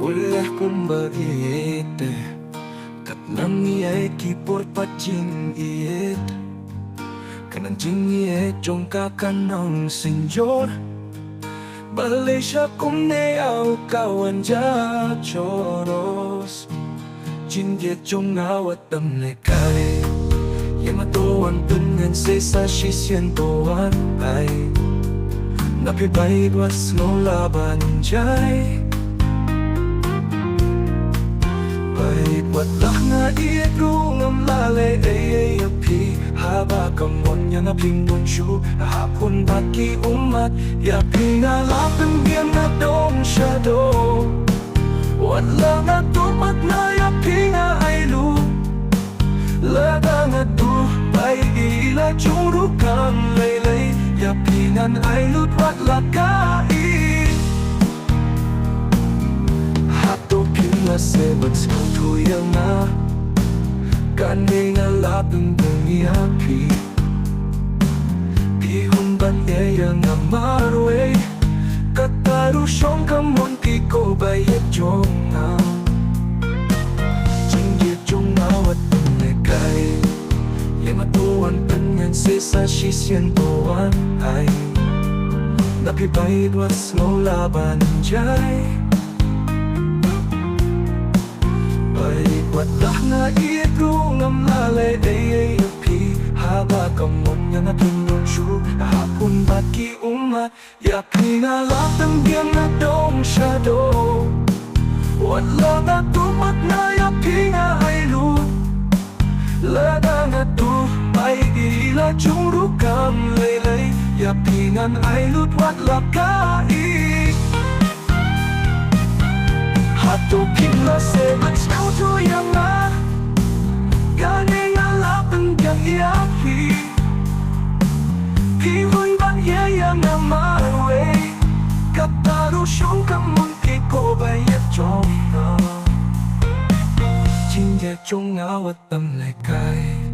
Boleh kembali kat nami ai kipor pacing iet kanan jingi jong kakan nong sinjor balai siya kung neaw kawan ja choros jingi jong awat tam lekay yang atuan dengan sesa sisientuan ay napibay was no laban jay Watlak nga iegong ang lalay ay api Haba kamon niya na pingunsyo Hapon baki umat Yapi nga lapang biyan na dong siya do Watlak nga tumat na yapi nga ay lu Lada nga du Bay ila juro kang laylay Yapi nga ay lut watlak ka Sebat tuyang na Kani nga labang nangiyapi Pihon ban iya nga marwe Kataro siyong kamon ko bayat jong na Jingyat jong awat pangekay Yang atuan pengen sesa sisientuan ay Napibay was no laban jay Watlak nga iegong ang lalay ay api Haba kamon nga napinunsyo Hapon baki umat Yapi nga latang biyan na dong siya do Watlak nga tumat na yapi nga ay lut Lada nga tu Bay ila juro kang laylay Yapi nga ay lut watlak ka Hato kila sebat kau tu yang na Gani nga lapang kang iapi Pihon ban yang na marwe Kaparo siyong kamon ko bayat jong na Jinja jong awat ang lekay